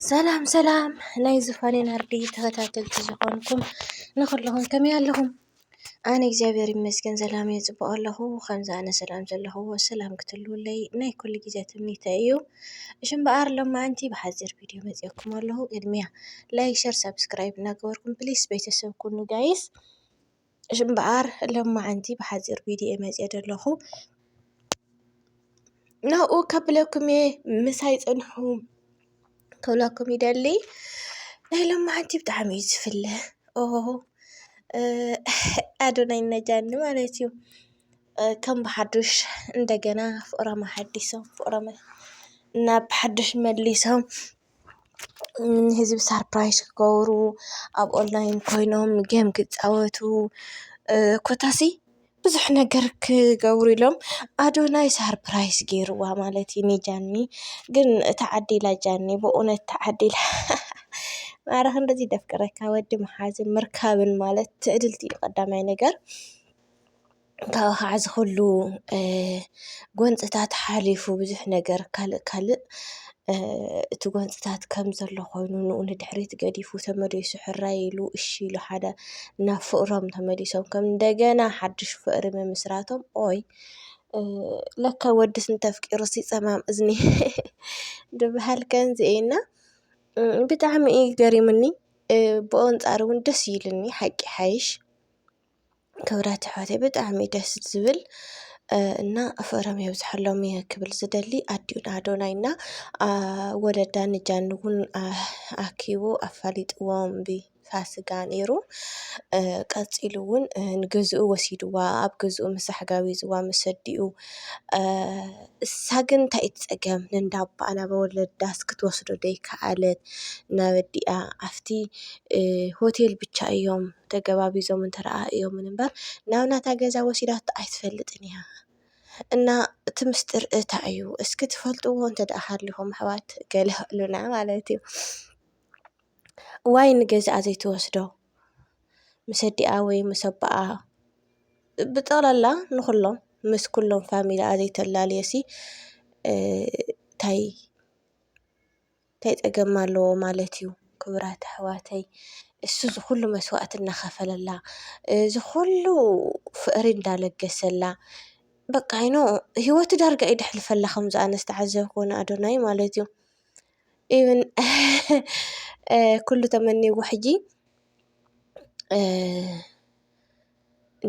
سلام سلام ناي زفانين هردي تغتاتل تزقونكم نخلهم كم يالهم أنا إجابيري مسكن سلام يزبق الله خمسة أنا سلام زله والسلام قتلوا لي ناي كل جزء تمني تأيو إيشن بقار لما أنتي بحذر فيديو مزيكم الله إدميها لايك شير سبسكرايب ناقوركم بليز بيتسو كونوا جايز إيشن بقار لما أنتي بحذر فيديو مزيد الله ناو كبلكم مسايز أنحوم كولاكم يدلي لما عندي بطعم يزفله أوه أدوني النجان مالتيو كم بحدش እንደገና فقرة حديثهم فقرة ناب حدش مليسهم هزب سربرايز كورو أب أونلاين كوينهم جيم كتعوتو كوتاسي بزح ነገር كغوري لهم أدوناي سربرايز جيروا مالتي نيجاني ግን تعدي لاجاني بأونت تعدي ما راح ندزي دفكرك ودي محازم مركبن مالت تعدلتي قدامي ነገር ካብ ሓዝ ኩሉ ጎንፅታት ሓሊፉ ብዙሕ ነገር ካልእ እቲ ጎንፅታት ከም ዘሎ ኮይኑ ንኡ ንድሕሪት ገዲፉ ተመሊሱ ሕራይ ኢሉ እሺ ኢሉ ሓደ ናብ ፍቅሮም ተመሊሶም ከም እንደገና ሓድሽ ፍቅሪ ምምስራቶም ኦይ ለካ ወድስ እንተፍቂሩስ ይፀማም እዝኒ ድበሃል ከምዚአና ብጣዕሚ እዩ ገሪሙኒ ብኣንፃር እውን ደስ ይብልኒ ሓቂ ሓይሽ كبرات حواتي بطعمي دس زبل እና ፍቅሮም የብዝሐሎም እየ ክብል ዝደሊ ኣዲኡን ኣዶናይና ወለዳን ጃንውን ኣኪቡ ኣፋሊጥዎም ብፋሲጋ ነይሩ ቀፂሉ እውን ንገዝኡ ወሲድዋ ኣብ ገዝኡ ምሳሕ ጋቢዝዋ ምስ ኣዲኡ እሳ ግን እንታይ እዩ ትፀገም ንዳኣባ ናብ ወለዳስ ክትወስዶ ደይከኣለት ናብ ኣዲኣ ኣፍቲ ሆቴል ብቻ እዮም ተገባቢዞም እንተረኣዮም እምበር ናብ ናታ ገዛ ወሲዳቶ ኣይትፈልጥን እያ እና እቲ ምስጢር እንታይ እዩ እስኪ ትፈልጥዎ እንተደኣ ሃልይኩም ኣሕዋት ገለሉና ማለት እዩ ዋይ ንገዝኣ ዘይትወስዶ ምስ ኣዲኣ ወይ ምስ ኣባኣ ብጠቕላላ ንኩሎም ምስ ኩሎም ፋሚሊኣ ዘይተላልየሲ እንታይ ፀገም ኣለዎ ማለት እዩ ክቡራት ኣሕዋተይ እሱ ዝኩሉ መስዋእቲ እናኸፈለላ ዝኩሉ ፍቅሪ እንዳለገሰላ በቃ ይኖ ህይወቱ ዳርጋ እዩ ደሕልፈላ ከምዚ ኣነ ዝተዓዘብኩ ኣዶናይ ማለት እዩ ኢቭን ኩሉ ተመኒዎ ሕጂ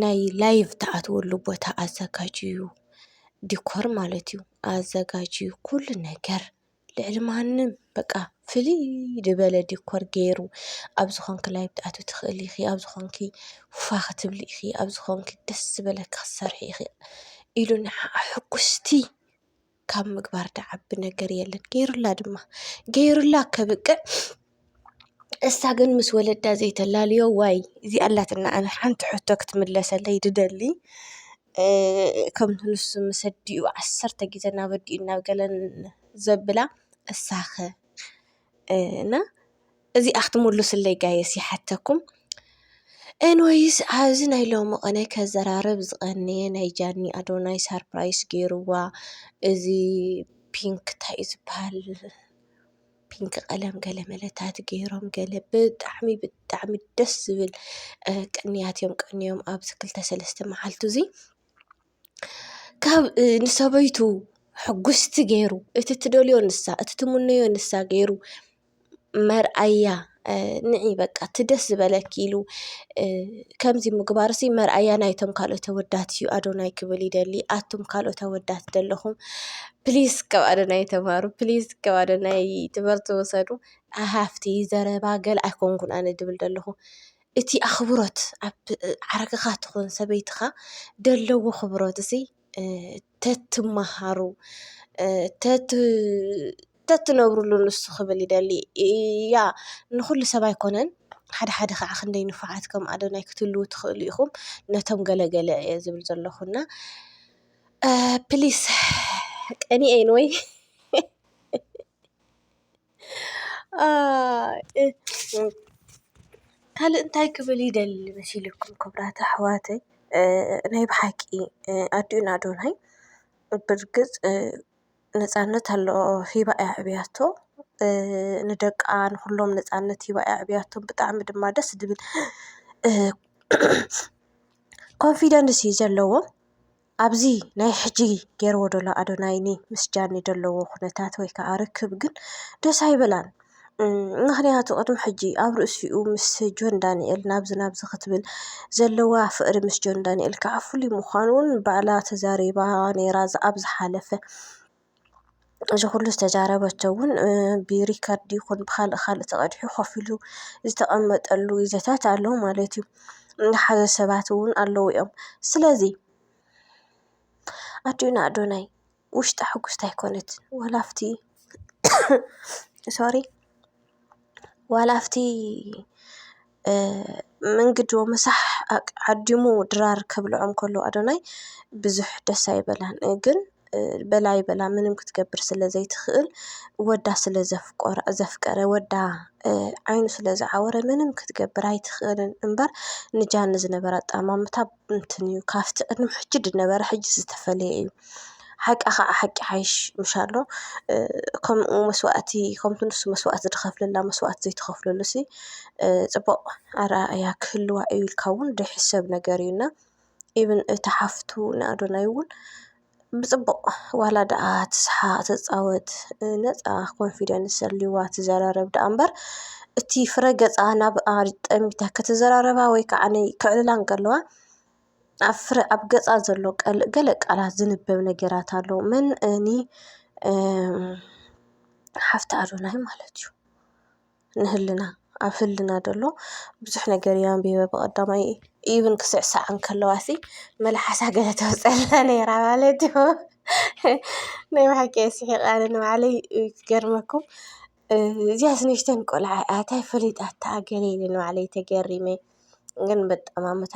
ናይ ላይቭ ተኣትወሉ ቦታ ኣዘጋጅዩ ዲኮር ማለት እዩ ኣዘጋጅዩ ኩሉ ነገር ልዕሊ ማንም በቃ ፍልይ ዝበለ ዲኮር ገይሩ ኣብዚ ኮንክ ላይቭ ተኣትው ትኽእሊ ኢኺ ኣብዚ ኮንኪ ፋ ክትብሊ ኢኺ ኣብዚ ኮንኪ ደስ ዝበለካ ክትሰርሒ ኢኺ ኢሉ ንዓዓ ሕጉስቲ ካብ ምግባር ደዓቢ ነገር የለን ገይሩላ ድማ ገይሩላ ከብቅዕ እሳ ግን ምስ ወለዳ ዘይተላልዮ ዋይ እዚ ኣላትና ኣነ ሓንቲ ሕቶ ክትምለሰለይ ድደሊ ከምቲ ንሱ ምስ ኣዲኡ 10 ግዜ ናብ ኣዲኡ ናብ ገለን ዘብላ እሳኸ እና እዚኣ ክትምልሱለይ ጋየስ ይሓተኩም ኤንዌይስ ኣብዚ ናይ ሎሚ ቀነ ከዘራርብ ዝቐነየ ናይ ጃኒ ኣዶናይ ሰርፕራይዝ ገይሩዋ እዚ ፒንክ እንታይ እዩ ዝበሃል ፒንክ ቀለም ገለ መለታት ገይሮም ገለ ብጣዕሚ ደስ ዝብል ቅንያት እዮም ቀኒዮም ኣብዚ 2-3 መዓልቲ እዚ ካብ ንሰበይቱ ሕጉስቲ ገይሩ እቲ ትደልዮ ንሳ እቲ ትምነዮ ንሳ ገይሩ መርኣያ ንዒ በቃ ትደስ ዝበለኪ ኢሉ ከምዚ ምግባርሲ መርኣያ ናይቶም ካልኦት ተወዳት እዩ ኣዶናይ ክብል ይደሊ ኣቱም ካልኦት ተወዳት ዘለኹም ፕሊዝ ካብ ኣዶናይ ተማሃሩ ፕሊዝ ካብ ኣዶናይ ትምህርቲ ወሰዱ ኣሃፍቲ ዘረባ ገል ኣይኮንኩን ኣነ ድብል ዘለኹ እቲ ኣኽብሮት ኣብ ዓረክኻ ትኹን ሰበይትኻ ደለዎኽብሮት እዚ ተትመሃሩ ተትነብሩሉ ንሱ ክብል ይደሊ ያ ንኩሉ ሰብ ኣይኮነን ሓደ ሓደ ከዓ ክንደይ ንፉዓት ከም ኣዶናይ ክትህልው ትኽእሉ ኢኹም ነቶም ገለገለ እየ ዝብል ዘለኹና ፕሊዝ ቀኒአይን ወይ ካልእ እንታይ ክብል ይደሊ መሲልኩም ክቡራት ኣሕዋተይ ናይ ብሓቂ ኣዲኡን ኣዶናይ ብርግፅ ነፃነት ኣለዎ ሂባ እያ ዕብያቶ ንደቃ ንኩሎም ነፃነት ሂባ ዕብያቶም ብጣዕሚ ድማ ደስ ዝብል ኮንፊደንስ እዩ ዘለዎ ኣብዚ ናይ ሕጂ ገይርዎ ዘሎ ኣዶናይ ምስጃን ዘለዎ ኩነታት ወይ ከዓ ርክብ ግን ደስ ኣይበላን። ምክንያቱ ቅድሚ ሕጂ ኣብ ርእሲኡ ምስ ጆን ዳንኤል ናብዚ ክትብል ዘለዋ ፍቅሪ ምስ ጆን ዳንኤል ከዓ ፍሉይ ምኳኑ እውን ባዕላ ተዛሪባ ነይራ ኣብ ዝሓለፈ እዚ ኩሉ ዝተዛረበቶ እውን ብሪከርድ ይኩን ብካልእ ተቀዲሑ ኮፍ ኢሉ ዝተቀመጠሉ ግዜታት ኣለው ማለት እዩ። ዝሓዘ ሰባት እውን ኣለው እዮም። ስለዚ ኣዴና ኣዶናይ ውሽጣ ሕጉስቲ ኣይኮነትን ዋላ ኣብቲ መንገዲ ምሳሕ ዓዲሙ ድራር ከብልዖም ከሎ ኣዶናይ ብዙሕ ደስ ኣይበላን ግን በላይ በላ ምንም ክትገብር ስለዘይትኽእል ወዳ ስለዘፍቀረ ወዳ ዓይኑ ስለዝዓወረ ምንም ክትገብር ኣይትኽእልን እምበር ንጃኒ ዝነበረ ኣጠማምታ እንትን እዩ ካፍቲ ቅድሚ ሕጂ ዝነበረ ሕጂ ዝተፈለየ እዩ። ሓቃ ከዓ ሓቂ ሓይሽ ምሻሎ ከምኡ መስዋእቲ ከምቲ ንሱ መስዋእቲ ዝኸፍለላ መስዋእቲ ዘይትኸፍለሉ ሲ ፅቡቅ ኣረኣእያ ክህልዋ እዩ ኢልካ እውን ዘይሕሰብ ነገር እዩና ኢቭን እታ ሓፍቱ ንኣዶናይ እውን ብፅቡቅ ዋላ ደኣ ትስሓቅ ትፃወት ነፃ ኮንፊደንስ ዘልይዋ ትዘራረብ ደኣ እምበር እቲ ፍረ ገፃ ናብኣ ጠሚታ ክትዘራረባ ወይ ከዓ ክዕልላን ከለዋ ኣብ ገፃ ዘሎ ገለ ቃላት ዝንበብ ነገራት ኣሎ መንእኒ ሓፍቲ ኣዶናይ ማለት እዩ ንህልና ኣብ ህልና ዘሎ ብዙሕ ነገር እያ ኣንቢበ ብቀዳማይ ኢቭን ክስዕሳዓን ከለዋሲ መላሓሳ ገለ ተውፀላ ነይራ ማለት እዩ። ናይ ባሓቂ ስሒቃ ንባዕለይ ክገርመኩም እዚያስ ንእሽተን ቆልዓ እንታይ ፈሊጣታ ገለ ኢለ ንባዕለይ ተገሪመ ግን በጠማምታ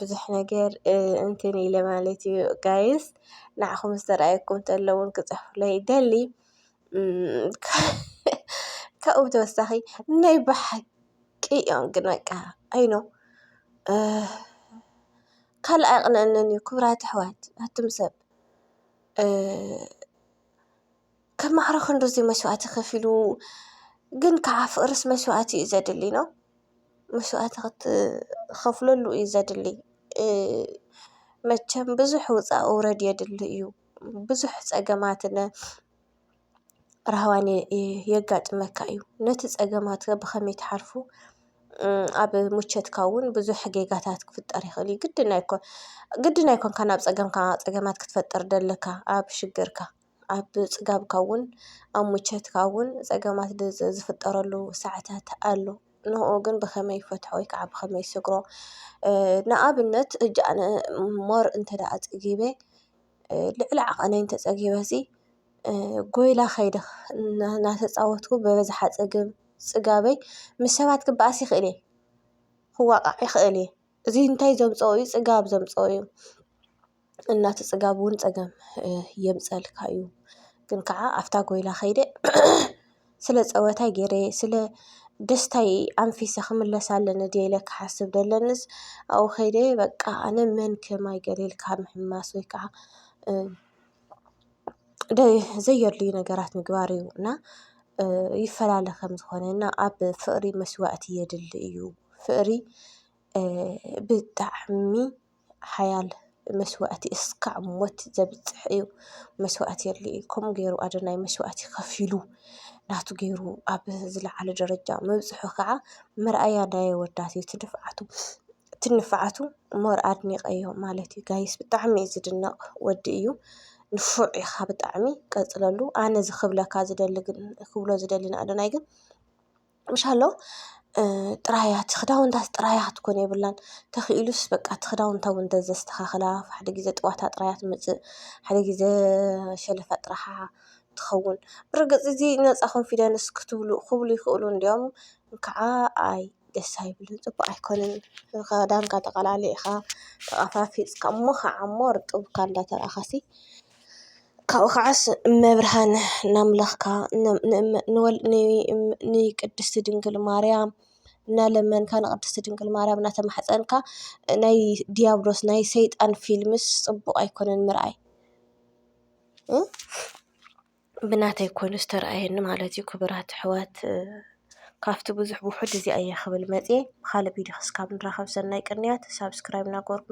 ብዙሕ ነገር እንትን ኢለ ማለት እዩ። ጋይስ ንዓኹም ዝተረኣየኩም ተሎ እውን ክፅሕፍለይ ይደሊ ካብኡ ብተወሳኺ ናይ ብሓቂ እዮም ግን በቃ ኣይኖ ካልእ ኣይቕንአንን እዩ ክቡራት ኣሕዋት ሃቱም ሰብ ከማዕረ ክንደዚ መስዋእቲ ከፊሉ ግን ከዓ ፍቅርስ መስዋእቲ እዩ ዘድሊ ነው መስዋእቲ ክትኸፍለሉ እዩ ዘድሊ መቸም ብዙሕ ውፃእ ውረድ የድሊ እዩ ብዙሕ ፀገማት ረህዋን የጋጥመካ እዩ ነቲ ፀገማት ብከመይ ትሓልፉ ኣብ ሙቸትካ እውን ብዙሕ ጌጋታት ክፍጠር ይኽእል እዩ ግድን ኣይኮንካ ናብ ፀገማት ክትፈጥር ደለካ ኣብ ሽግርካ ኣብ ፅጋብካ እውን ኣብ ሙቸትካ እውን ፀገማት ዝፍጠረሉ ሰዓታት ኣሎ ንኡ ግን ብከመይ ይፈትሖ ወይ ከዓ ብከመይ ይስግሮ ንኣብነት ሕጂ ኣነ ሞር እንተደኣ ፀጊበ ልዕሊ ዓቐነይ እንተፀጊበ ጎይላ ከይደ እናተፃወትኩ በበዝሓ ፅጋበይ ምስ ሰባት ክበኣስ ይኽእል እየ ክዋቃዕ ይኽእል እየ እዚ እንታይ ዘምፅኦ እዩ ፅጋብ ዘምፅኦ እዩ እናተፅጋብ እውን ፀገም የምፀልካ እዩ ግን ከዓ ኣፍታ ጎይላ ከይደ ስለ ፀወታይ ገይረ ስለ ደስታይ ኣንፊሰ ክምለስ ኣለኒ ድየ ኢለ ክሓስብ ደለንስ ኣብኡ ከይደ በቃ ኣነ መን ከማይ ገሊልካ ምሕማስ ወይ ከዓ ዘየድልዩ ነገራት ምግባር እዩ እና ይፈላለ ከም ዝኾነ እና ኣብ ፍቅሪ መስዋእቲ የድሊ እዩ ፍቅሪ ብጣዕሚ ሓያል መስዋእቲ እስካዕ ሞት ዘብፅሕ እዩ መስዋእቲ የድሊ እዩ ከምኡ ገይሩ ኣዶናይ መስዋእቲ ከፊሉ ናቱ ገይሩ ኣብ ዝለዓለ ደረጃ መብፅሑ ከዓ መርኣያ ናይ ኣወዳት እዩ ትንፍዓቱ ሞር ኣድኒቀዮ ማለት እዩ ጋይስ ብጣዕሚ እዩ ዝድነቕ ወዲ እዩ ንፉዕ ኢኻ ብጣዕሚ ቀፅለሉ ኣነ ዝኽብለካ ክብሎ ዝደሊ ንኣዶናይ ግን ምሻሎ ጥራያት ክዳውንታት ጥራይ ክትኮን የብላን ተኽኢሉስ በቃ እቲ ክዳውንታ እውን ተዘስተኻኽላ ሓደ ግዜ ጥዋታ ጥራያ ትመፅእ ሓደ ግዜ ሸለፋ ጥራሓ ትኸውን ብርግፅ እዚ ነፃ ኮንፊደንስ ክብሉ ይኽእሉ እንድዮም ከዓ ኣይ ደስ ኣይብልን ፅቡቅ ኣይኮነን ክዳንካ ተቀላሊዕካ ተቐፋፊፅካ እሞ ከዓ ሞ ርጡብካ እንዳተረኣኻሲ ካብኡ ከዓስ መብርሃን እናምለኽካ ንቅድስቲ ድንግል ማርያም እናለመንካ ንቅድስቲ ድንግል ማርያም እናተማሕፀንካ ናይ ዲያብሎስ ናይ ሰይጣን ፊልምስ ፅቡቅ ኣይኮነን ምርኣይ ብናተይ ኮይኑ ዝተረኣየኒ ማለት እዩ። ክቡራት ኣሕዋት ካፍቲ ብዙሕ ውሑድ እዚኣ እየ ክብል መፅየ ብካልእ ቪድዮ ክሳብ ንራኸብ ሰናይ ቅንያት ሳብስክራይብ እናገበርኩም